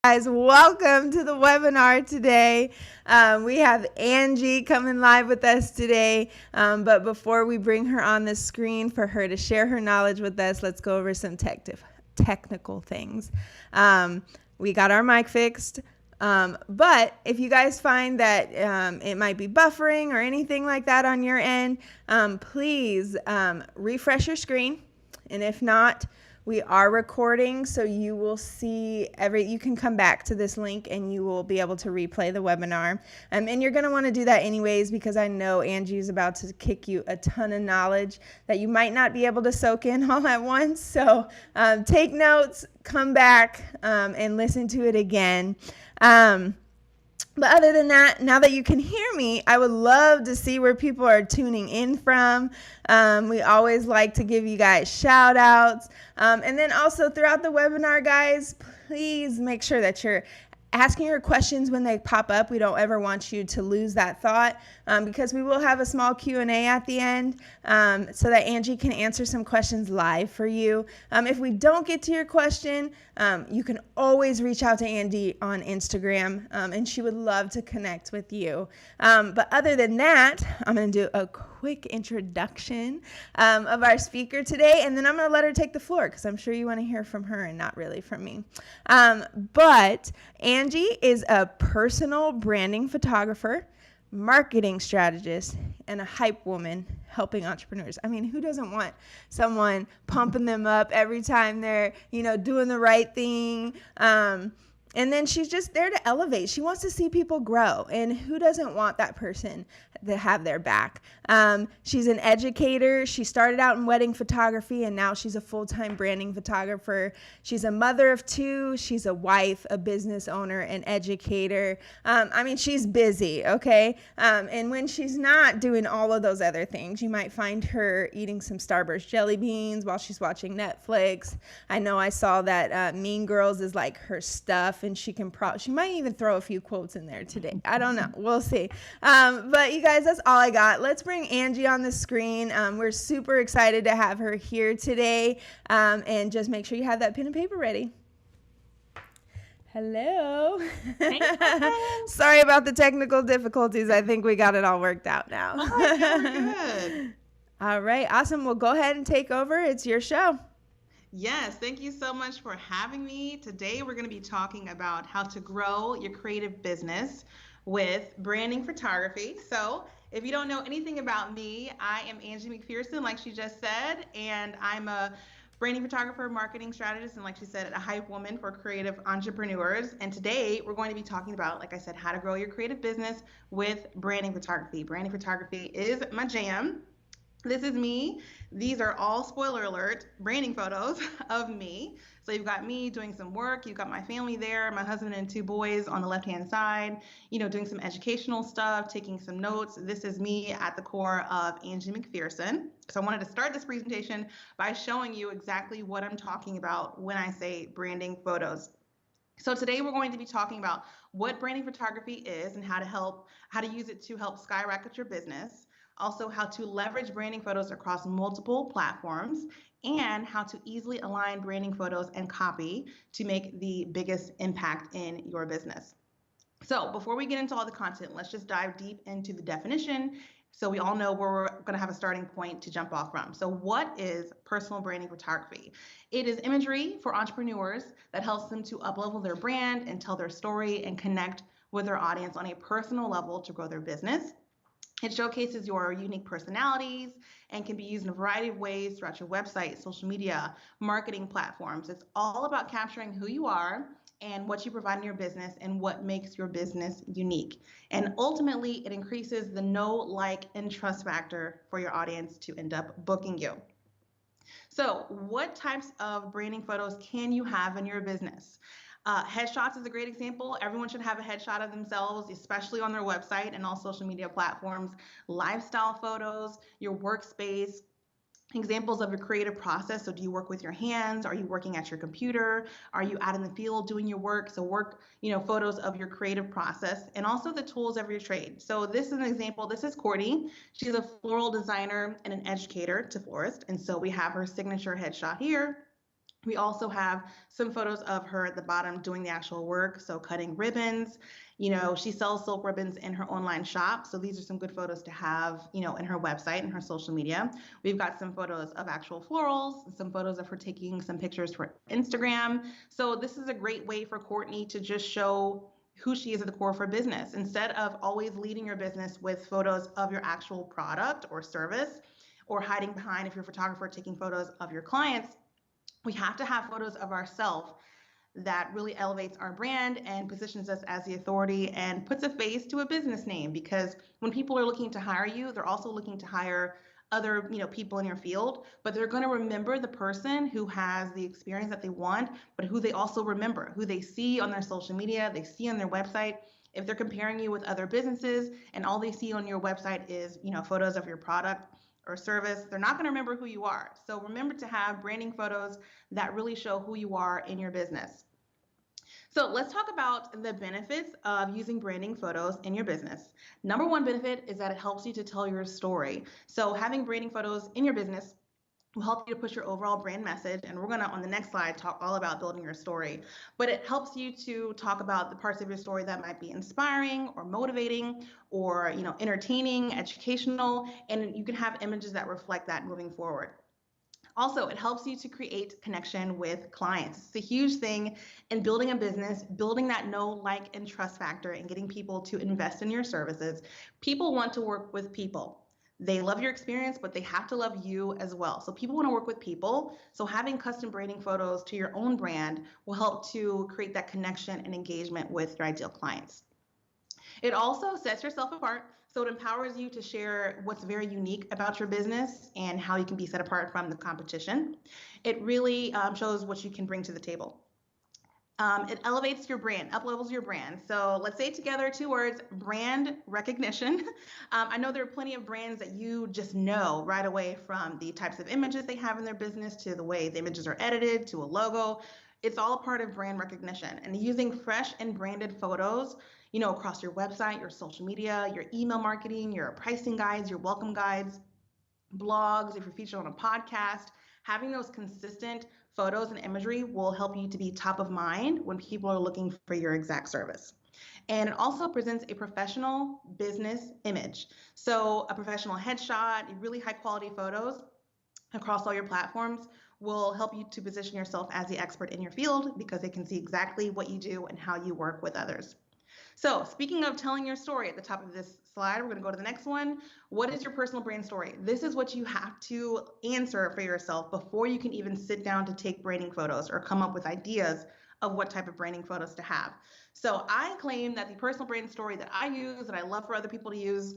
guys, welcome to the webinar today. We have Angie coming live with us today, but before we bring her on the screen for her to share her knowledge with us, let's go over some technical things. We got our mic fixed, but if you guys find that it might be buffering or anything like that on your end, please refresh your screen, and if not, we are recording, so you will see you can come back to this link and you will be able to replay the webinar. And you're going to want to do that anyways, because I know Angie's about to kick you a ton of knowledge that you might not be able to soak in all at once. So take notes, come back and listen to it again. But other than that, now that you can hear me, I would love to see where people are tuning in from. We always like to give you guys shout outs. And then also throughout the webinar, guys, please make sure that you're asking your questions when they pop up. We don't ever want you to lose that thought, because we will have a small Q&A at the end, so that Angie can answer some questions live for you. If we don't get to your question, you can always reach out to Angie on Instagram, and she would love to connect with you. But other than that, I'm going to do a quick introduction of our speaker today, and then I'm going to let her take the floor, because I'm sure you want to hear from her and not really from me. But Angie is a personal branding photographer, marketing strategist, and a hype woman helping entrepreneurs. I mean, who doesn't want someone pumping them up every time they're, doing the right thing? And then she's just there to elevate. She wants to see people grow. And who doesn't want that person to have their back? She's an educator. She started out in wedding photography, and now she's a full-time branding photographer. She's a mother of two. She's a wife, a business owner, an educator. She's busy, okay? And when she's not doing all of those other things, you might find her eating some Starburst jelly beans while she's watching Netflix. I know I saw that Mean Girls is like her stuff, and she might even throw a few quotes in there today. I don't know. We'll see. But you guys, that's all I got. Let's bring Angie on the screen. We're super excited to have her here today. And just make sure you have that pen and paper ready. Hello. Sorry about the technical difficulties. I think we got it all worked out now. All right, yeah, we're good. All right, awesome. Well, go ahead and take over. It's your show. Yes, thank you so much for having me. Today, we're going to be talking about how to grow your creative business with branding photography. So if you don't know anything about me, I am Angie McPherson, like she just said, and I'm a branding photographer, marketing strategist, and like she said, a hype woman for creative entrepreneurs. And today we're going to be talking about, like I said, how to grow your creative business with branding photography. Branding photography is my jam. This is me. These are all, spoiler alert, branding photos of me. So you've got me doing some work. You've got my family there, my husband and two boys on the left-hand side, doing some educational stuff, taking some notes. This is me at the core of Angie McPherson. So I wanted to start this presentation by showing you exactly what I'm talking about when I say branding photos. So today we're going to be talking about what branding photography is and how to use it to help skyrocket your business. Also, how to leverage branding photos across multiple platforms, and how to easily align branding photos and copy to make the biggest impact in your business. So before we get into all the content, let's just dive deep into the definition so we all know where we're going to have a starting point to jump off from. So what is personal branding photography? It is imagery for entrepreneurs that helps them to uplevel their brand and tell their story and connect with their audience on a personal level to grow their business. It showcases your unique personalities and can be used in a variety of ways throughout your website, social media, marketing platforms. It's all about capturing who you are and what you provide in your business and what makes your business unique. And ultimately, it increases the know, like, and trust factor for your audience to end up booking you. So what types of branding photos can you have in your business? Headshots is a great example. Everyone should have a headshot of themselves, especially on their website and all social media platforms. Lifestyle photos, your workspace, examples of your creative process. So do you work with your hands? Are you working at your computer? Are you out in the field doing your work? So work, photos of your creative process, and also the tools of your trade. So this is an example. This is Courtney. She's a floral designer and an educator to florist. And so we have her signature headshot here. We also have some photos of her at the bottom doing the actual work, so cutting ribbons. She sells silk ribbons in her online shop, so these are some good photos to have, in her website and her social media. We've got some photos of actual florals, some photos of her taking some pictures for Instagram. So this is a great way for Courtney to just show who she is at the core of her business. Instead of always leading your business with photos of your actual product or service, or hiding behind, if you're a photographer, taking photos of your clients, we have to have photos of ourselves that really elevates our brand and positions us as the authority and puts a face to a business name. Because when people are looking to hire you, they're also looking to hire other people in your field, but they're going to remember the person who has the experience that they want, but who they also remember, who they see on their social media, they see on their website. If they're comparing you with other businesses and all they see on your website is photos of your product or service, they're not going to remember who you are. So remember to have branding photos that really show who you are in your business. So let's talk about the benefits of using branding photos in your business. Number one benefit is that it helps you to tell your story. So having branding photos in your business will help you to push your overall brand message. And we're going to, on the next slide, talk all about building your story. But it helps you to talk about the parts of your story that might be inspiring or motivating or entertaining, educational, and you can have images that reflect that moving forward. Also, it helps you to create connection with clients. It's a huge thing in building a business, building that know, like, and trust factor and getting people to invest in your services. People want to work with people. They love your experience, but they have to love you as well. So people want to work with people. So having custom branding photos to your own brand will help to create that connection and engagement with your ideal clients. It also sets yourself apart, so it empowers you to share what's very unique about your business and how you can be set apart from the competition. It really shows what you can bring to the table. It elevates your brand, up-levels your brand. So let's say together 2 words: brand recognition. I know there are plenty of brands that you just know right away from the types of images they have in their business to the way the images are edited to a logo. It's all a part of brand recognition, and using fresh and branded photos, across your website, your social media, your email marketing, your pricing guides, your welcome guides, blogs, if you're featured on a podcast, having those consistent photos and imagery will help you to be top of mind when people are looking for your exact service. And it also presents a professional business image. So a professional headshot, really high quality photos across all your platforms will help you to position yourself as the expert in your field because they can see exactly what you do and how you work with others. So speaking of telling your story, at the top of this slide, we're going to go to the next one. What is your personal brand story? This is what you have to answer for yourself before you can even sit down to take branding photos or come up with ideas of what type of branding photos to have. So I claim that the personal brand story that I use, that I love for other people to use,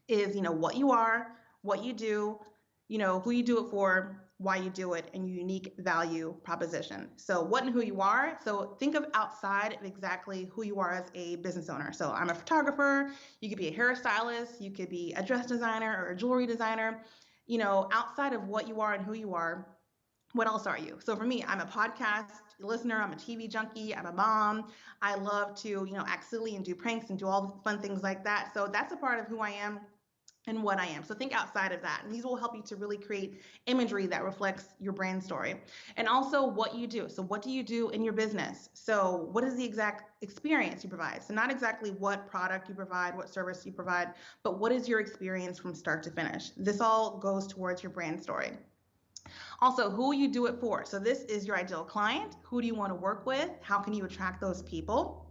is what you are, what you do, who you do it for, why you do it, and your unique value proposition. So what and who you are. So think of outside of exactly who you are as a business owner. So I'm a photographer. You could be a hairstylist. You could be a dress designer or a jewelry designer. Outside of what you are and who you are, what else are you? So for me, I'm a podcast listener. I'm a TV junkie. I'm a mom. I love to, act silly and do pranks and do all the fun things like that. So that's a part of who I am and what I am. So think outside of that. And these will help you to really create imagery that reflects your brand story. And also what you do. So what do you do in your business? So what is the exact experience you provide? So not exactly what product you provide, what service you provide, but what is your experience from start to finish? This all goes towards your brand story. Also, who you do it for. So this is your ideal client. Who do you want to work with? How can you attract those people?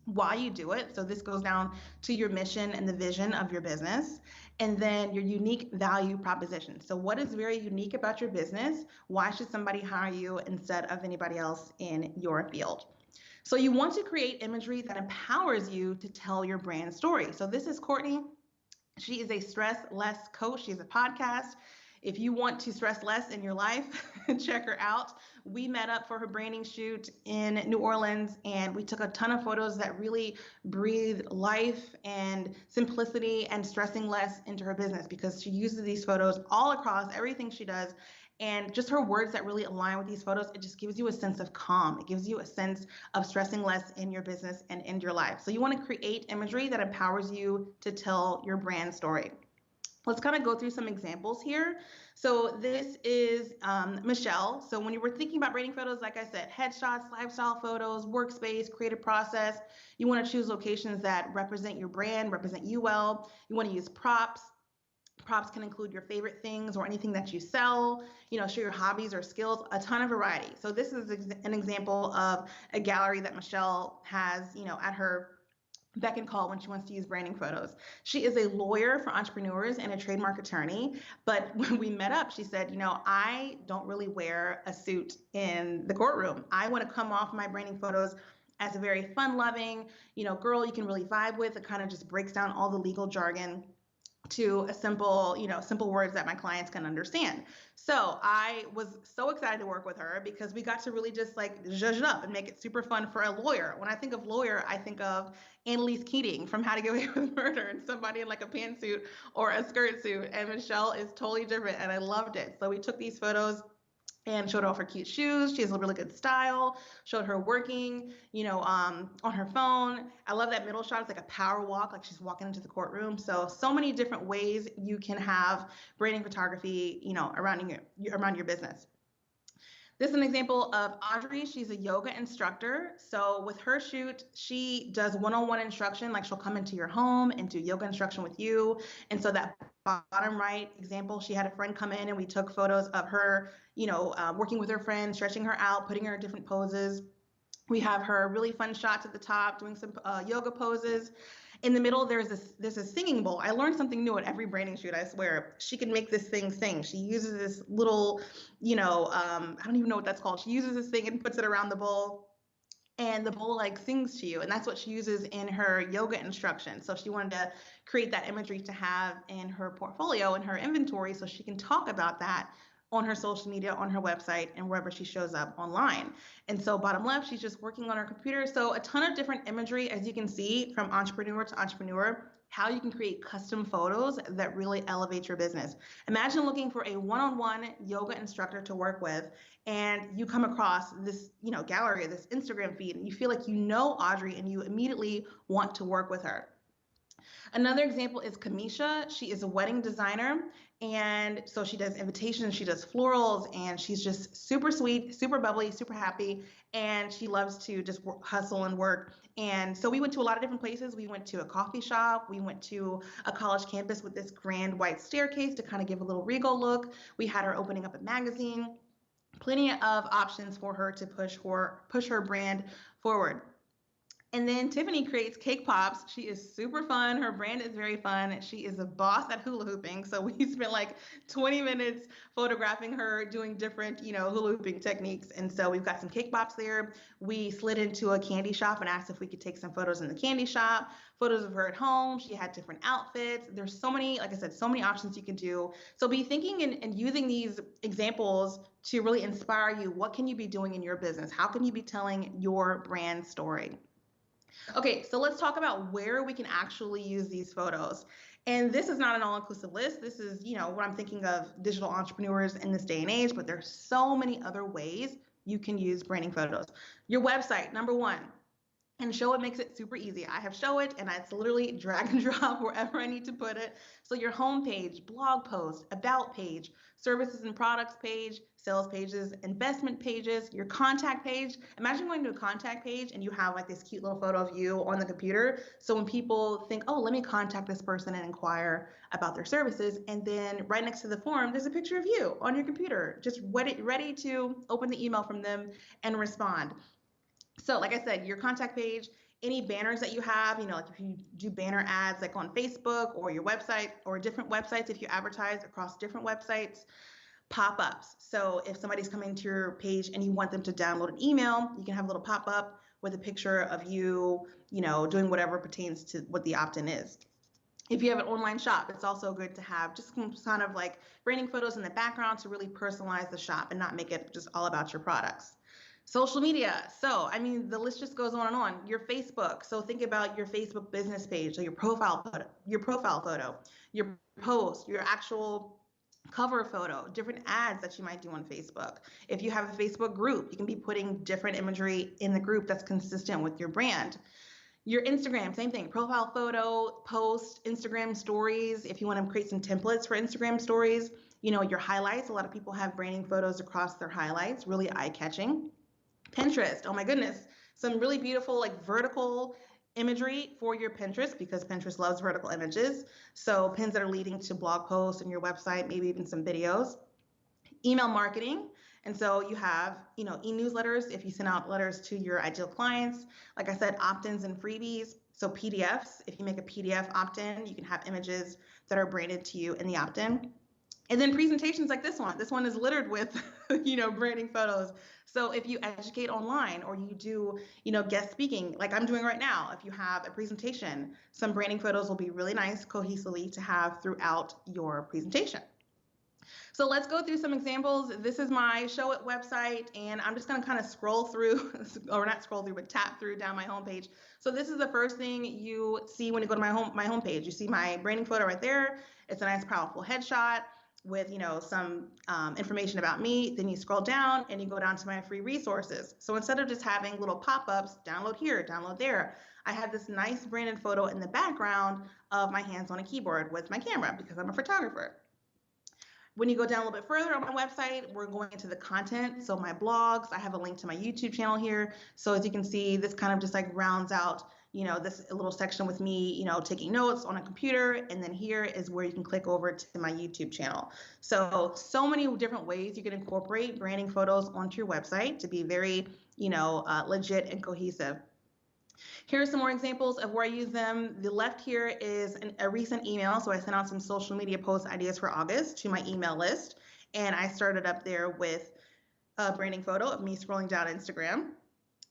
Why you do it. So this goes down to your mission and the vision of your business, and then your unique value proposition. So what is very unique about your business? Why should somebody hire you instead of anybody else in your field? So you want to create imagery that empowers you to tell your brand story. So this is Courtney. She is a stress less coach. She has a podcast. If you want to stress less in your life, check her out. We met up for her branding shoot in New Orleans, and we took a ton of photos that really breathe life and simplicity and stressing less into her business, because she uses these photos all across everything she does. And just her words that really align with these photos, it just gives you a sense of calm. It gives you a sense of stressing less in your business and in your life. So you want to create imagery that empowers you to tell your brand story. Let's kind of go through some examples here. So this is Michelle. So when you were thinking about branding photos, like I said, headshots, lifestyle photos, workspace, creative process, you want to choose locations that represent your brand, represent you well. You want to use props. Props can include your favorite things or anything that you sell, show your hobbies or skills, a ton of variety. So this is an example of a gallery that Michelle has, at her beck and call when she wants to use branding photos. She is a lawyer for entrepreneurs and a trademark attorney. But when we met up, she said, I don't really wear a suit in the courtroom. I want to come off my branding photos as a very fun loving, girl you can really vibe with. It kind of just breaks down all the legal jargon to a simple, simple words that my clients can understand. So I was so excited to work with her because we got to really just like zhuzh it up and make it super fun for a lawyer. When I think of lawyer, I think of Annalise Keating from How to Get Away with Murder and somebody in like a pantsuit or a skirt suit. And Michelle is totally different and I loved it. So we took these photos and showed off her cute shoes. She has a really good style. Showed her working, on her phone. I love that middle shot. It's like a power walk, like she's walking into the courtroom. So many different ways you can have branding photography, around your business. This is an example of Audrey. She's a yoga instructor. So with her shoot, she does one-on-one instruction. Like she'll come into your home and do yoga instruction with you. And so that bottom right example, she had a friend come in and we took photos of her, working with her friend, stretching her out, putting her in different poses. We have her really fun shots at the top, doing some yoga poses. In the middle, there's a singing bowl. I learned something new at every branding shoot. I swear, she can make this thing sing. She uses this little, I don't even know what that's called. She uses this thing and puts it around the bowl, and the bowl like sings to you, and that's what she uses in her yoga instruction. So she wanted to create that imagery to have in her portfolio and her inventory, so she can talk about that on her social media, on her website, and wherever she shows up online. And so bottom left, she's just working on her computer. So a ton of different imagery, as you can see, from entrepreneur to entrepreneur, how you can create custom photos that really elevate your business. Imagine looking for a one-on-one yoga instructor to work with, and you come across this, gallery, this Instagram feed, and you feel like Audrey, and you immediately want to work with her. Another example is Kamisha. She is a wedding designer. And so she does invitations, she does florals, and she's just super sweet, super bubbly, super happy. And she loves to just hustle and work. And so we went to a lot of different places. We went to a coffee shop. We went to a college campus with this grand white staircase to kind of give a little regal look. We had her opening up a magazine. Plenty of options for her to push her brand forward. And then Tiffany creates cake pops. She is super fun. Her brand is very fun. She is a boss at hula hooping. So we spent like 20 minutes photographing her doing different, hula hooping techniques. And so we've got some cake pops there. We slid into a candy shop and asked if we could take some photos in the candy shop, photos of her at home. She had different outfits. There's so many, like I said, so many options you can do. So be thinking and using these examples to really inspire you. What can you be doing in your business? How can you be telling your brand story? Okay, so let's talk about where we can actually use these photos. And this is not an all-inclusive list. This is, what I'm thinking of digital entrepreneurs in this day and age, but there's so many other ways you can use branding photos. Your website, number one. And Showit makes it super easy. I have Showit, and it's literally drag and drop wherever I need to put it. So your homepage, blog post, about page, services and products page, sales pages, investment pages, your contact page. Imagine going to a contact page and you have like this cute little photo of you on the computer. So when people think, oh, let me contact this person and inquire about their services, and then right next to the form, there's a picture of you on your computer, just ready to open the email from them and respond. So like I said, your contact page, any banners that you have, like if you do banner ads like on Facebook or your website or different websites, if you advertise across different websites, pop-ups. So if somebody's coming to your page and you want them to download an email, you can have a little pop-up with a picture of you, doing whatever pertains to what the opt-in is. If you have an online shop, it's also good to have just some kind of like branding photos in the background to really personalize the shop and not make it just all about your products. Social media. So, the list just goes on and on. Your Facebook. So think about your Facebook business page. So your profile photo, your post, your actual cover photo, different ads that you might do on Facebook. If you have a Facebook group, you can be putting different imagery in the group that's consistent with your brand. Your Instagram, same thing. Profile photo, post, Instagram stories. If you want to create some templates for Instagram stories, your highlights. A lot of people have branding photos across their highlights, really eye-catching. Pinterest, oh my goodness. Some really beautiful, like vertical imagery for your Pinterest because Pinterest loves vertical images. So pins that are leading to blog posts and your website, maybe even some videos. Email marketing. And so you have, e-newsletters if you send out letters to your ideal clients. Like I said, opt-ins and freebies. So PDFs, if you make a PDF opt-in, you can have images that are branded to you in the opt-in. And then presentations like this one. This one is littered with, branding photos. So if you educate online or you do, guest speaking like I'm doing right now, if you have a presentation, some branding photos will be really nice cohesively to have throughout your presentation. So let's go through some examples. This is my Showit website, and I'm just going to kind of scroll through, or not scroll through, but tap through down my homepage. So this is the first thing you see when you go to my homepage. You see my branding photo right there. It's a nice, powerful headshot with some information about me. Then you scroll down and you go down to my free resources. So instead of just having little pop-ups, download here, download there, I have this nice branded photo in the background of my hands on a keyboard with my camera because I'm a photographer. When you go down a little bit further on my website, we're going into the content. So my blogs, I have a link to my YouTube channel here. So as you can see, this kind of just like rounds out, this little section with me, taking notes on a computer. And then here is where you can click over to my YouTube channel. So many different ways you can incorporate branding photos onto your website to be very, legit and cohesive. Here are some more examples of where I use them. The left here is a recent email. So I sent out some social media post ideas for August to my email list. And I started up there with a branding photo of me scrolling down Instagram.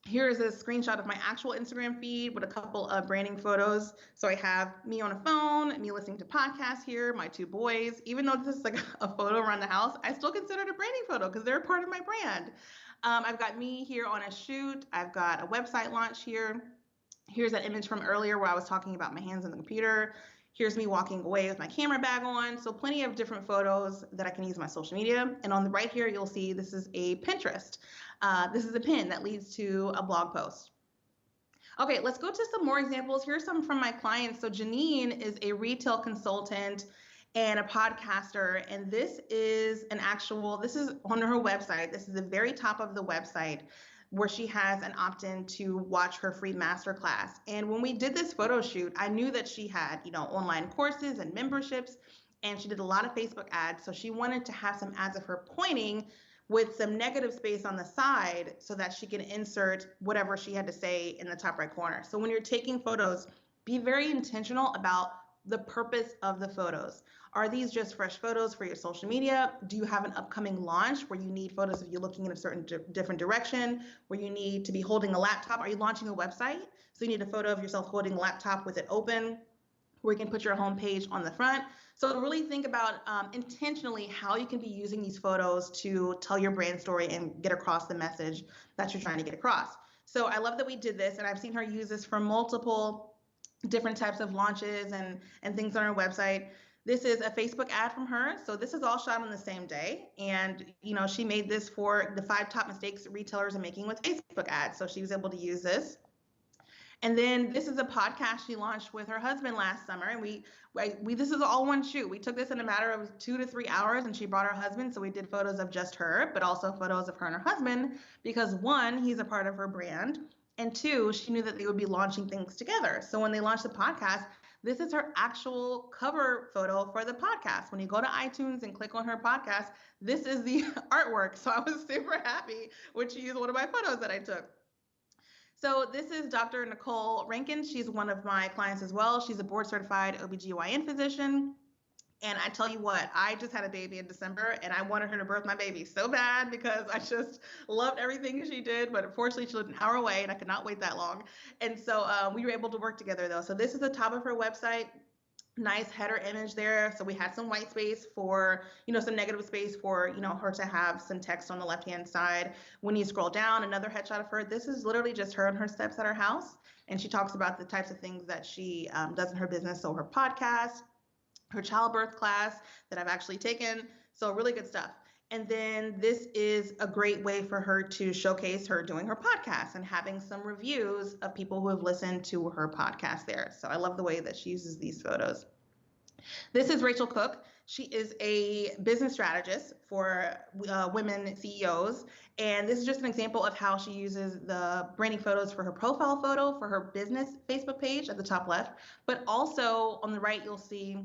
Here is a screenshot of my actual Instagram feed with a couple of branding photos. So I have me on a phone, me listening to podcasts here, my two boys. Even though this is like a photo around the house, I still consider it a branding photo because they're a part of my brand. I've got me here on a shoot. I've got a website launch here. Here's that image from earlier where I was talking about my hands on the computer. Here's me walking away with my camera bag on. So plenty of different photos that I can use in my social media. And on the right here, you'll see this is a Pinterest. This is a pin that leads to a blog post. Okay, let's go to some more examples. Here's some from my clients. So Janine is a retail consultant and a podcaster. And this is this is on her website. This is the very top of the website where she has an opt-in to watch her free masterclass. And when we did this photo shoot, I knew that she had, online courses and memberships, and she did a lot of Facebook ads. So she wanted to have some ads of her pointing with some negative space on the side so that she can insert whatever she had to say in the top right corner. So when you're taking photos, be very intentional about the purpose of the photos. Are these just fresh photos for your social media? Do you have an upcoming launch where you need photos of you looking in a certain different direction, where you need to be holding a laptop? Are you launching a website? So you need a photo of yourself holding a laptop with it open, where you can put your home page on the front. So really think about intentionally how you can be using these photos to tell your brand story and get across the message that you're trying to get across. So I love that we did this, and I've seen her use this for multiple different types of launches and things on her website. This is a Facebook ad from her. So this is all shot on the same day. And, she made this for the 5 top mistakes retailers are making with Facebook ads. So she was able to use this. And then this is a podcast she launched with her husband last summer. And we this is all one shoot. We took this in a matter of 2 to 3 hours, and she brought her husband. So we did photos of just her, but also photos of her and her husband, because 1, he's a part of her brand. And 2, she knew that they would be launching things together. So when they launched the podcast, this is her actual cover photo for the podcast. When you go to iTunes and click on her podcast, this is the artwork. So I was super happy when she used one of my photos that I took. So this is Dr. Nicole Rankin. She's one of my clients as well. She's a board certified OBGYN physician. And I tell you what, I just had a baby in December, and I wanted her to birth my baby so bad because I just loved everything she did. But unfortunately, she lived an hour away, and I could not wait that long. And so we were able to work together, though. So this is the top of her website. Nice header image there. So we had some white space for, some negative space for, her to have some text on the left-hand side. When you scroll down, another headshot of her. This is literally just her and her steps at her house. And she talks about the types of things that she does in her business. So her podcast, her childbirth class that I've actually taken. So really good stuff. And then this is a great way for her to showcase her doing her podcast and having some reviews of people who have listened to her podcast there. So I love the way that she uses these photos. This is Rachel Cook. She is a business strategist for women CEOs. And this is just an example of how she uses the branding photos for her profile photo for her business Facebook page at the top left. But also on the right, you'll see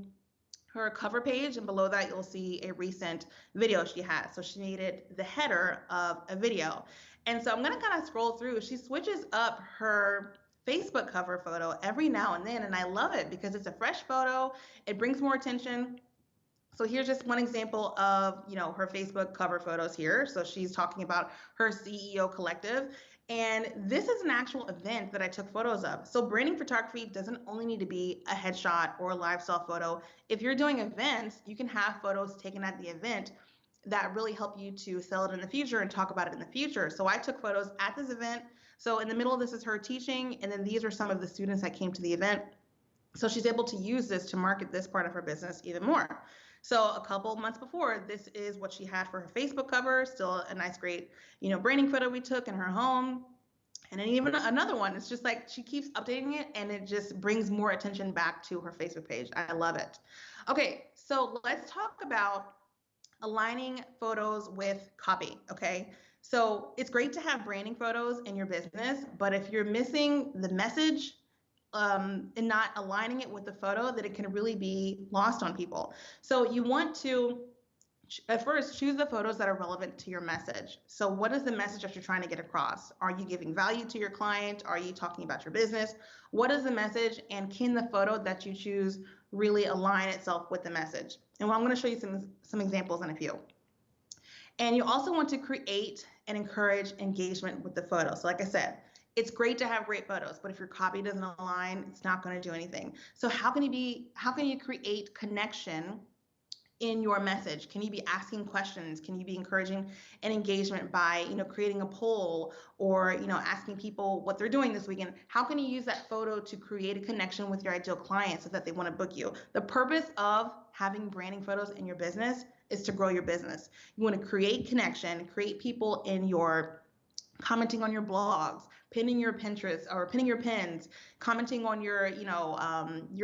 her cover page, and below that you'll see a recent video she has. So she needed the header of a video. And so I'm gonna kind of scroll through. She switches up her Facebook cover photo every now and then, and I love it because it's a fresh photo. It brings more attention. So here's just one example of, her Facebook cover photos here. So she's talking about her CEO collective. And this is an actual event that I took photos of. So branding photography doesn't only need to be a headshot or a lifestyle photo. If you're doing events, you can have photos taken at the event that really help you to sell it in the future and talk about it in the future. So I took photos at this event. So in the middle of this is her teaching, and then these are some of the students that came to the event. So she's able to use this to market this part of her business even more. So a couple months before, this is what she had for her Facebook cover, still a nice, great, branding photo we took in her home. And then even another one, it's just like she keeps updating it and it just brings more attention back to her Facebook page. I love it. Okay, so let's talk about aligning photos with copy, okay? So it's great to have branding photos in your business, but if you're missing the message, and not aligning it with the photo, that it can really be lost on people. So you want to, at first, choose the photos that are relevant to your message. So what is the message that you're trying to get across? Are you giving value to your client? Are you talking about your business? What is the message? And can the photo that you choose really align itself with the message? And I'm going to show you some examples in a few. And you also want to create and encourage engagement with the photo. So like I said, it's great to have great photos, but if your copy doesn't align, it's not going to do anything. So how can you create connection in your message? Can you be asking questions? Can you be encouraging an engagement by, creating a poll or, asking people what they're doing this weekend? How can you use that photo to create a connection with your ideal client so that they want to book you? The purpose of having branding photos in your business is to grow your business. You want to create connection, create people in your commenting on your blogs, pinning your Pinterest or pinning your pins, commenting on your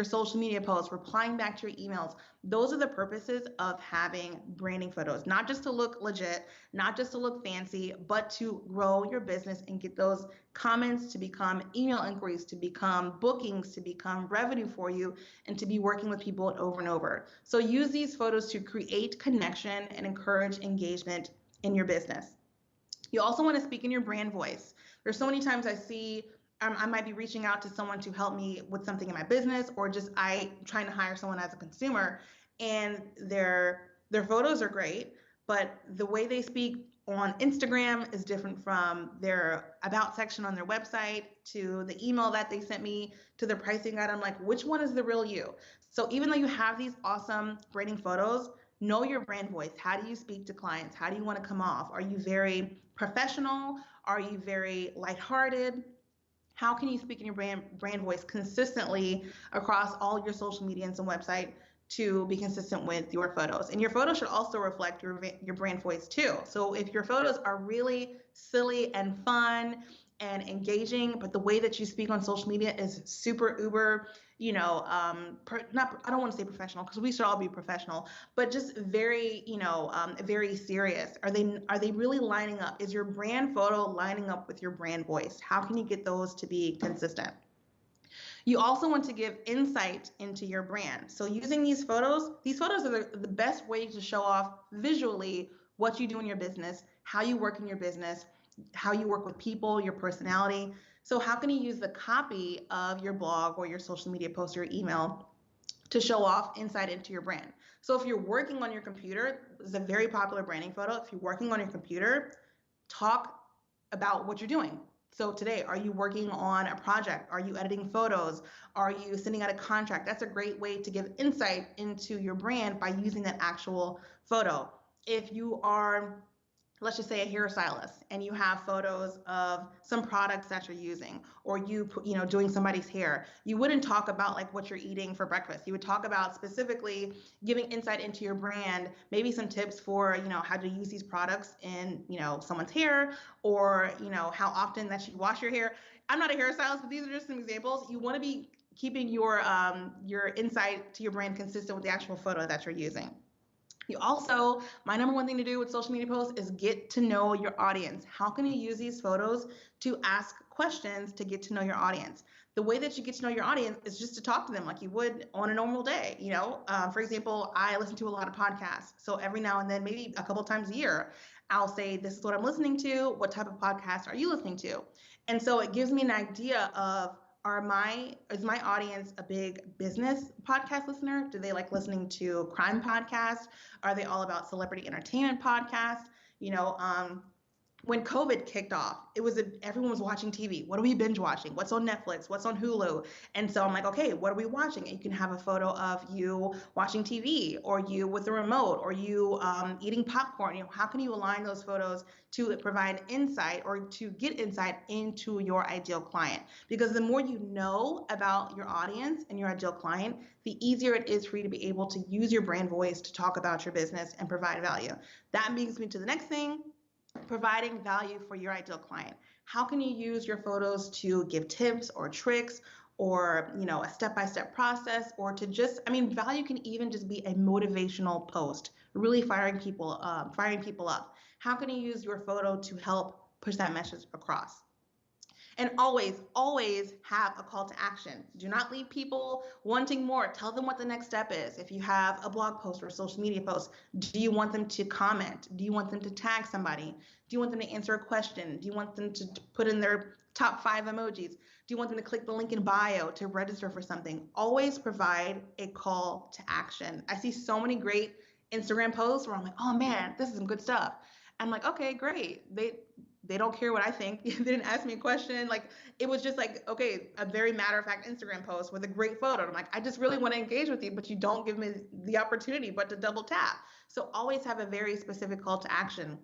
social media posts, replying back to your emails. Those are the purposes of having branding photos, not just to look legit, not just to look fancy, but to grow your business and get those comments to become email inquiries, to become bookings, to become revenue for you, and to be working with people over and over. So use these photos to create connection and encourage engagement in your business. You also want to speak in your brand voice. There's so many times I see I might be reaching out to someone to help me with something in my business, or just trying to hire someone as a consumer, and their photos are great, but the way they speak on Instagram is different from their about section on their website to the email that they sent me to their pricing guide. I'm like, which one is the real you? So even though you have these awesome branding photos, know your brand voice. How do you speak to clients? How do you want to come off? Are you very professional? Are you very lighthearted? How can you speak in your brand voice consistently across all your social medias and website to be consistent with your photos? And your photos should also reflect your brand voice too. So if your photos are really silly and fun and engaging, but the way that you speak on social media is super uber, not, I don't want to say professional because we should all be professional, but just very, very serious. Are they really lining up? Is your brand photo lining up with your brand voice? How can you get those to be consistent? You also want to give insight into your brand. So using these photos are the best way to show off visually what you do in your business, how you work in your business, how you work with people, your personality. So how can you use the copy of your blog or your social media post or your email to show off insight into your brand? So if you're working on your computer, this is a very popular branding photo. If you're working on your computer, talk about what you're doing. So today, are you working on a project? Are you editing photos? Are you sending out a contract? That's a great way to give insight into your brand by using that actual photo. If you are let's just say a hairstylist, and you have photos of some products that you're using, or doing somebody's hair, you wouldn't talk about like what you're eating for breakfast. You would talk about specifically giving insight into your brand, maybe some tips for how to use these products in someone's hair, or how often that you wash your hair. I'm not a hairstylist, but these are just some examples. You want to be keeping your insight to your brand consistent with the actual photo that you're using. You also, my number one thing to do with social media posts is get to know your audience. How can you use these photos to ask questions to get to know your audience? The way that you get to know your audience is just to talk to them like you would on a normal day. For example, I listen to a lot of podcasts. So every now and then, maybe a couple times a year, I'll say, this is what I'm listening to. What type of podcast are you listening to? And so it gives me an idea of, is my audience a big business podcast listener? Do they like listening to crime podcasts? Are they all about celebrity entertainment podcasts? You know, when COVID kicked off, everyone was watching TV. What are we binge watching? What's on Netflix? What's on Hulu? And so I'm like, okay, what are we watching? And you can have a photo of you watching TV, or you with a remote, or you eating popcorn. How can you align those photos to provide insight, or to get insight into your ideal client? Because the more you know about your audience and your ideal client, the easier it is for you to be able to use your brand voice to talk about your business and provide value. That brings me to the next thing: providing value for your ideal client. How can you use your photos to give tips or tricks, or a step-by-step process, or to just, value can even just be a motivational post, really firing people up. How can you use your photo to help push that message across? And always have a call to action. Do not leave people wanting more. Tell them what the next step is. If you have a blog post or a social media post, do you want them to comment? Do you want them to tag somebody? Do you want them to answer a question? Do you want them to put in their top 5 emojis? Do you want them to click the link in bio to register for something? Always provide a call to action. I see so many great Instagram posts where I'm like, oh man, this is some good stuff. I'm like, okay, great. They don't care what I think. They didn't ask me a question. Like, it was just like, okay, a very matter-of-fact Instagram post with a great photo. I'm like, I just really want to engage with you, but you don't give me the opportunity but to double tap. So always have a very specific call to action.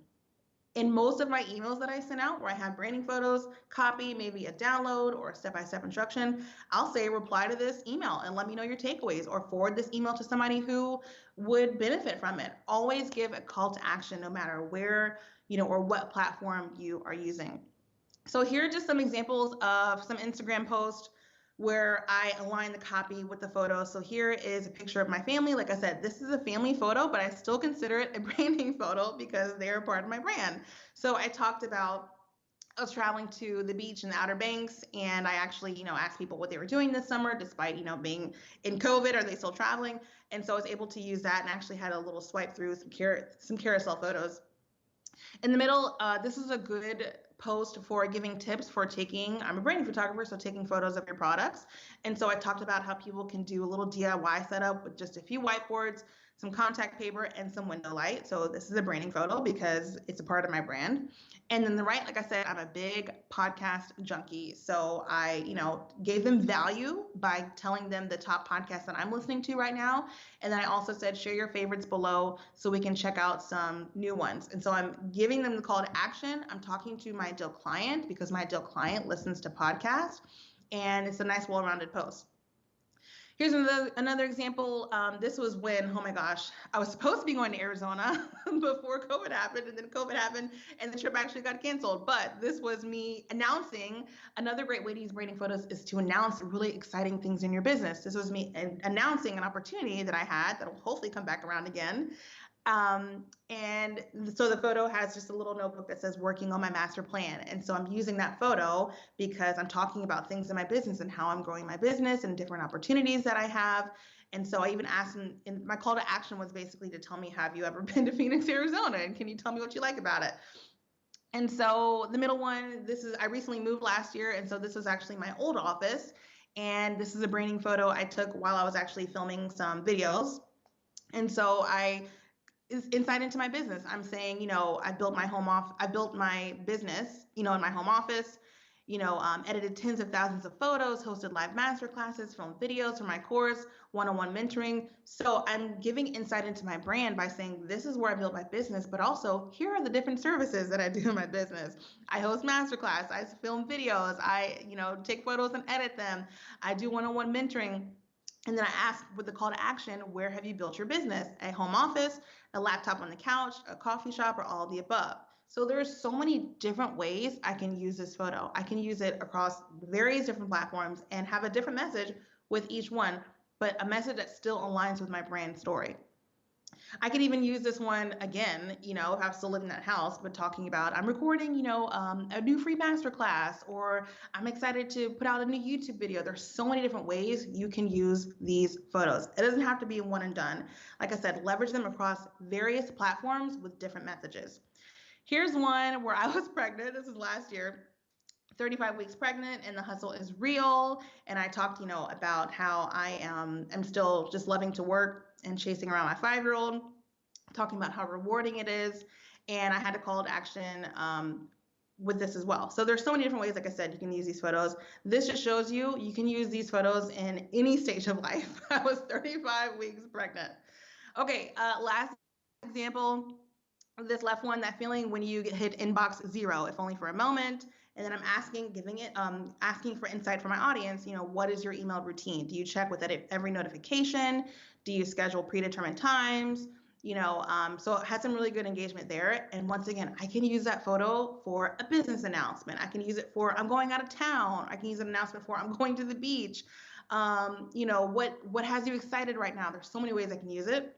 In most of my emails that I send out, where I have branding photos, copy, maybe a download or a step-by-step instruction, I'll say, reply to this email and let me know your takeaways, or forward this email to somebody who would benefit from it. Always give a call to action, no matter where, or what platform you are using. So here are just some examples of some Instagram posts where I align the copy with the photo. So here is a picture of my family. Like I said, this is a family photo, but I still consider it a branding photo because they're part of my brand. So I talked about, I was traveling to the beach in the Outer Banks, and I actually, asked people what they were doing this summer, despite, being in COVID. Are they still traveling? And so I was able to use that, and actually had a little swipe through some carousel photos. In the middle, this is a good post for giving tips for I'm a branding photographer, so taking photos of your products. And so I talked about how people can do a little DIY setup with just a few whiteboards, some contact paper, and some window light. So this is a branding photo because it's a part of my brand. And then the right, like I said, I'm a big podcast junkie. So I, gave them value by telling them the top podcasts that I'm listening to right now. And then I also said, share your favorites below so we can check out some new ones. And so I'm giving them the call to action. I'm talking to my ideal client because my ideal client listens to podcasts, and it's a nice, well-rounded post. Here's another example. This was when, oh my gosh, I was supposed to be going to Arizona before COVID happened, and then COVID happened, and the trip actually got canceled. But this was me announcing. Another great way to use branding photos is to announce really exciting things in your business. This was me announcing an opportunity that I had that will hopefully come back around again. And so the photo has just a little notebook that says working on my master plan. And so I'm using that photo because I'm talking about things in my business and how I'm growing my business and different opportunities that I have. And so I even asked them, and my call to action was basically to tell me, have you ever been to Phoenix, Arizona? And can you tell me what you like about it? And so the middle one, I recently moved last year. And so this was actually my old office. And this is a branding photo I took while I was actually filming some videos. And so is insight into my business. I'm saying, I built my business, in my home office. edited tens of thousands of photos, hosted live master classes, filmed videos for my course, one-on-one mentoring. So I'm giving insight into my brand by saying, this is where I built my business, but also here are the different services that I do in my business. I host masterclass, I film videos, I, take photos and edit them. I do one-on-one mentoring. And then I ask with the call to action, where have you built your business? A home office, a laptop on the couch, a coffee shop, or all of the above. So there's so many different ways I can use this photo. I can use it across various different platforms and have a different message with each one, but a message that still aligns with my brand story. I could even use this one again, if I'm still living in that house, but talking about I'm recording, a new free masterclass, or I'm excited to put out a new YouTube video. There's so many different ways you can use these photos. It doesn't have to be one and done. Like I said, leverage them across various platforms with different messages. Here's one where I was pregnant. This is last year. 35 weeks pregnant, and the hustle is real. And I talked, about how I am still just loving to work and chasing around my 5-year-old, talking about how rewarding it is. And I had a call to action with this as well. So there's so many different ways, like I said, you can use these photos. This just shows you can use these photos in any stage of life. I was 35 weeks pregnant. Okay, last example. This left one, that feeling when you hit inbox 0, if only for a moment. And then I'm asking for insight from my audience. What is your email routine? Do you check with every notification? Do you schedule predetermined times? So it had some really good engagement there. And once again, I can use that photo for a business announcement. I can use it for I'm going out of town. I can use an announcement for I'm going to the beach. What has you excited right now? There's so many ways I can use it.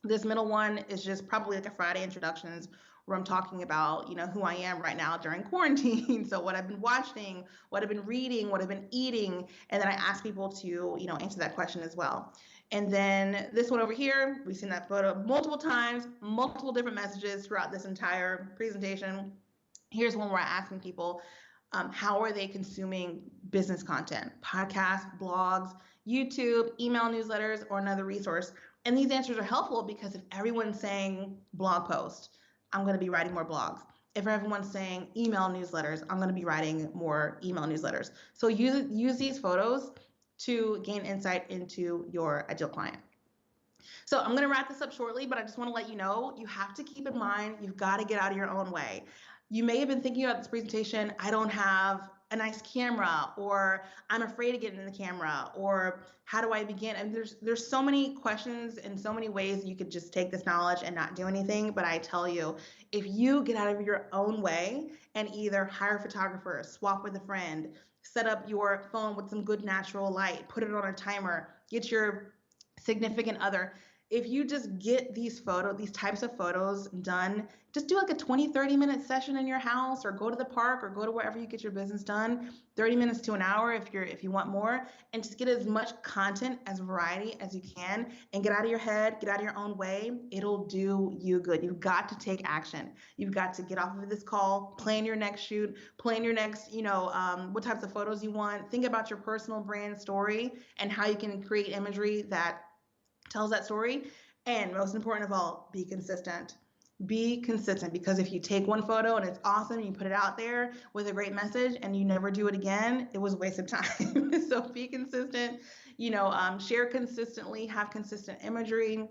This middle one is just probably like a Friday introductions where I'm talking about, who I am right now during quarantine. So what I've been watching, what I've been reading, what I've been eating. And then I ask people to, answer that question as well. And then this one over here, we've seen that photo multiple times, multiple different messages throughout this entire presentation. Here's one where I'm asking people, how are they consuming business content? Podcasts, blogs, YouTube, email newsletters, or another resource. And these answers are helpful because if everyone's saying blog post, I'm going to be writing more blogs. If everyone's saying email newsletters, I'm going to be writing more email newsletters. So use these photos to gain insight into your ideal client. So I'm going to wrap this up shortly, but I just want to let you know, you have to keep in mind, you've got to get out of your own way. You may have been thinking about this presentation, I don't have a nice camera, or I'm afraid to get in the camera, or how do I begin? And there's so many questions and so many ways you could just take this knowledge and not do anything. But I tell you, if you get out of your own way and either hire a photographer, swap with a friend, set up your phone with some good natural light, put it on a timer, get your significant other. If you just get these types of photos done, just do like a 20-30 minute session in your house, or go to the park, or go to wherever you get your business done, 30 minutes to an hour if you want more, and just get as much content as variety as you can, and get out of your head, get out of your own way. It'll do you good. You've got to take action. You've got to get off of this call, plan your next shoot, plan your next, what types of photos you want. Think about your personal brand story and how you can create imagery that tells that story. And most important of all, be consistent. Be consistent, because if you take one photo and it's awesome, you put it out there with a great message and you never do it again, it was a waste of time. So be consistent, share consistently, have consistent imagery,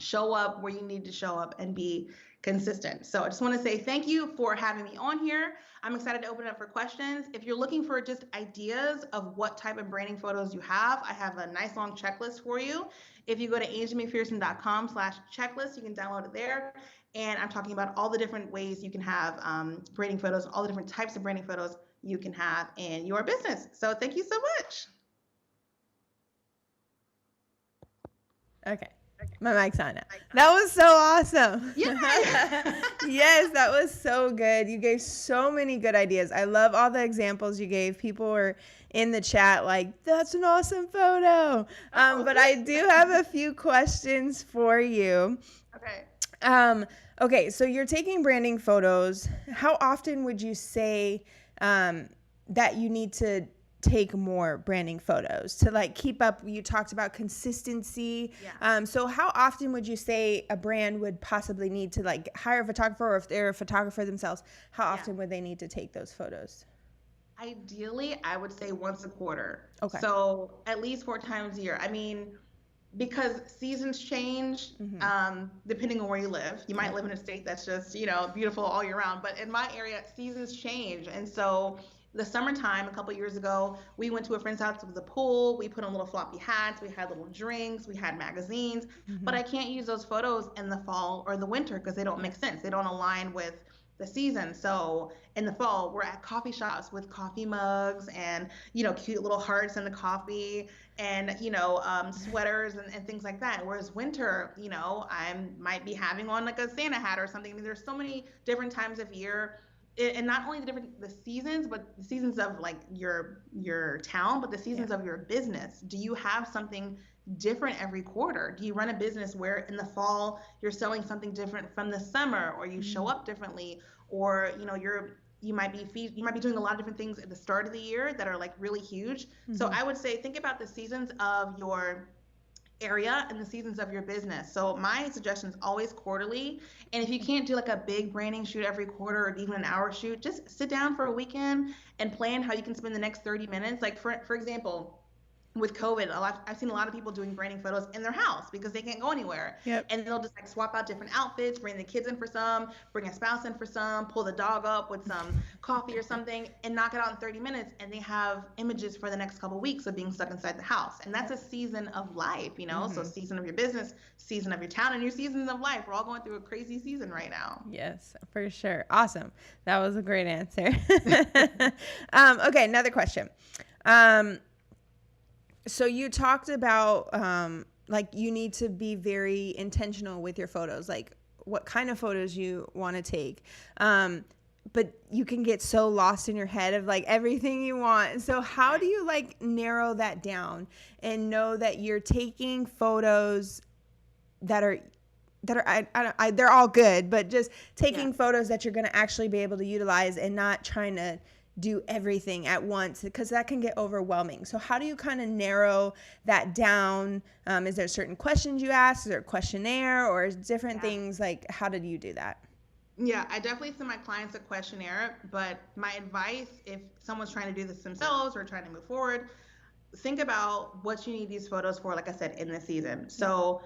show up where you need to show up, and be consistent. So I just want to say thank you for having me on here. I'm excited to open it up for questions. If you're looking for just ideas of what type of branding photos you have, I have a nice long checklist for you. If you go to angiemcpherson.com/checklist, you can download it there. And I'm talking about all the different ways you can have branding photos, all the different types of branding photos you can have in your business. So thank you so much. Okay. My mic's on now. That was so awesome. Yeah. Yes, that was so good. You gave so many good ideas. I love all the examples you gave. People were in the chat like, that's an awesome photo. But I do have a few questions for you. Okay. Okay, so you're taking branding photos. How often would you say that you need to take more branding photos to like keep up? You talked about consistency. Yeah. So how often would you say a brand would possibly need to like hire a photographer, or if they're a photographer themselves, how often would they need to take those photos? Ideally, I would say once a quarter. Okay. So at least 4 times a year. I mean, because seasons change Mm-hmm. depending on where you live. You might Yep. live in a state that's just, beautiful all year round. But in my area, seasons change. And so the summertime, a couple years ago, we went to a friend's house with a pool. We put on little floppy hats. We had little drinks. We had magazines. But Mm-hmm. I can't use those photos in the fall or the winter because they don't Yeah. make sense. They don't align with the season. So in the fall, we're at coffee shops with coffee mugs and, cute little hearts in the coffee and sweaters and things like that. Whereas winter, I might be having on like a Santa hat or something. I mean, there's so many different times of year, and not only the seasons, but the seasons of like your town, but the Yeah. seasons of your business. Do you have something different every quarter? Do you run a business where in the fall you're selling something different from the summer, or you show Mm-hmm. up differently, or you might be doing a lot of different things at the start of the year that are like really huge. So Mm-hmm. I would say think about the seasons of your area and the seasons of your business. So my suggestion is always quarterly. And if you can't do like a big branding shoot every quarter or even an hour shoot, just sit down for a weekend and plan how you can spend the next 30 minutes. Like for example, with COVID, I've seen a lot of people doing branding photos in their house because they can't go anywhere. Yep. And they'll just like swap out different outfits, bring the kids in for some, bring a spouse in for some, pull the dog up with some coffee or something, and knock it out in 30 minutes. And they have images for the next couple of weeks of being stuck inside the house. And that's Yep. a season of life, you know? So Mm-hmm. season of your business, season of your town, and your seasons of life. We're all going through a crazy season right now. Yes, for sure. Awesome. That was a great answer. Okay, another question. Um, so you talked about like you need to be very intentional with your photos, like what kind of photos you want to take. But you can get so lost in your head of like everything you want. So how do Right. you like narrow that down and know that you're taking photos that are they're all good, but just Yeah. taking photos that you're going to actually be able to utilize and not trying to do everything at once because that can get overwhelming. So how do you kind of narrow that down? Is there certain questions you ask? Is there a questionnaire or different Yeah. things? Like how did you do that? Yeah, I definitely send my clients a questionnaire, but my advice, if someone's trying to do this themselves or trying to move forward, think about what you need these photos for, like I said, in the season. Yeah. So,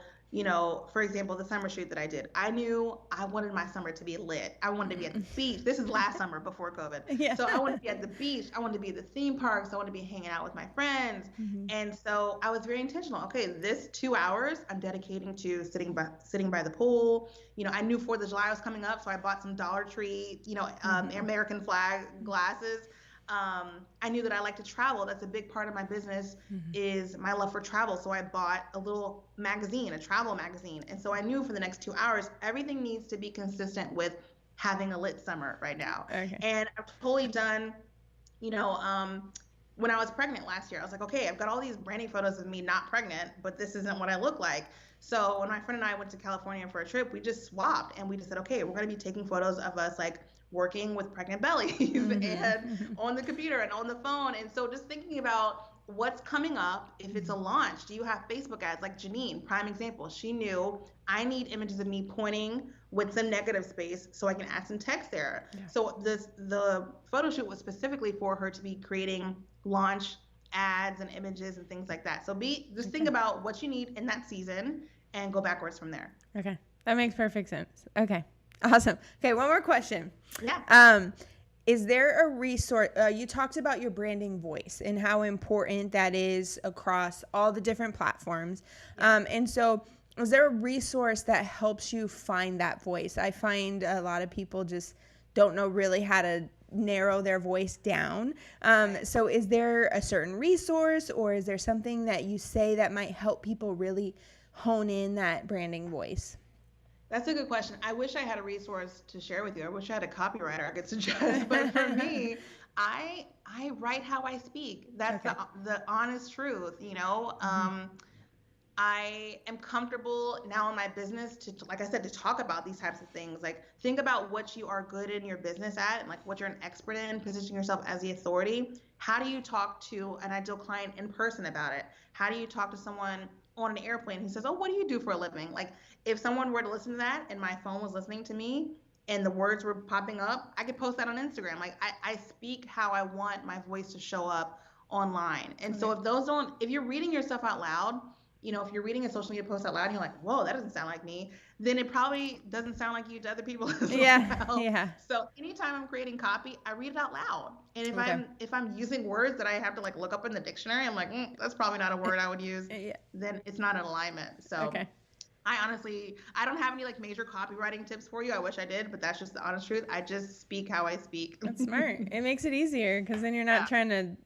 for example, the summer shoot that I did, I knew I wanted my summer to be lit. I wanted to be at the beach. This is last summer before COVID. Yeah. So I wanted to be at the beach. I wanted to be at the theme parks. I wanted to be hanging out with my friends. Mm-hmm. And so I was very intentional. Okay, this 2 hours I'm dedicating to sitting by the pool. I knew 4th of July was coming up, so I bought some Dollar Tree, Mm-hmm. American flag glasses. I knew that I like to travel. That's a big part of my business Mm-hmm. is my love for travel. So I bought a little magazine, a travel magazine. And so I knew for the next 2 hours, everything needs to be consistent with having a lit summer right now. Okay. And I've totally done, you know, when I was pregnant last year, I was like, okay, I've got all these branding photos of me not pregnant, but this isn't what I look like. So when my friend and I went to California for a trip, we just swapped and we just said, okay, we're going to be taking photos of us like working with pregnant bellies and Mm-hmm. on the computer and on the phone. And so just thinking about what's coming up, if it's a launch, do you have Facebook ads? Like Janine, prime example, she knew I need images of me pointing with some negative space so I can add some text there. Yeah. So the photo shoot was specifically for her to be creating launch ads and images and things like that. So just think Okay. about what you need in that season and go backwards from there. Okay. That makes perfect sense. Okay. Awesome. Okay, one more question. Yeah. Is there a resource? You talked about your branding voice and how important that is across all the different platforms. And so, is there a resource that helps you find that voice? I find a lot of people just don't know really how to narrow their voice down. So, is there a certain resource or is there something that you say that might help people really hone in that branding voice? That's a good question. I wish I had a resource to share with you. I wish I had a copywriter I could suggest. But for me, I write how I speak. That's Okay. the honest truth. Mm-hmm. I am comfortable now in my business to, like I said, to talk about these types of things. Like think about what you are good in your business at and like what you're an expert in, positioning yourself as the authority. How do you talk to an ideal client in person about it? How do you talk to someone on an airplane who says, "Oh, what do you do for a living?" Like if someone were to listen to that and my phone was listening to me, and the words were popping up, I could post that on Instagram. Like I speak how I want my voice to show up online. And so if you're reading yourself out loud, if you're reading a social media post out loud and you're like, whoa, that doesn't sound like me, then it probably doesn't sound like you to other people as well. Yeah. So anytime I'm creating copy, I read it out loud. And if I'm using words that I have to like look up in the dictionary, I'm like, that's probably not a word I would use. Then it's not in alignment. So I don't have any like major copywriting tips for you. I wish I did, but that's just the honest truth. I just speak how I speak. That's smart. It makes it easier because then you're not trying to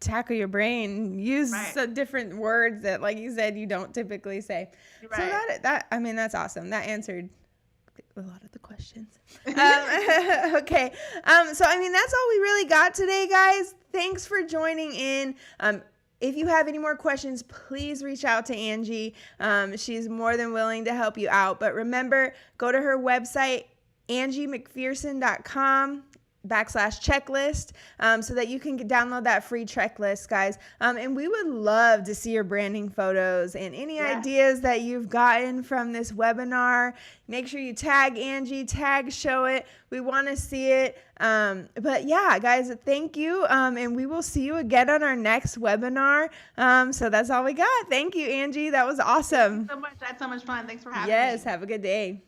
tackle your brain, use different words that, like you said, you don't typically say. So that's awesome. That answered a lot of the questions. Okay. So that's all we really got today, guys. Thanks for joining in. If you have any more questions, please reach out to Angie. She's more than willing to help you out. But remember, go to her website, angiemcpherson.com/checklist, so that you can download that free checklist, guys. And we would love to see your branding photos and any ideas that you've gotten from this webinar. Make sure you tag Angie, tag Showit. We want to see it. But yeah, guys, thank you. And we will see you again on our next webinar. So that's all we got. Thank you, Angie. That was awesome. Thank you so much. I had so much fun. Thanks for having me. Yes, have a good day.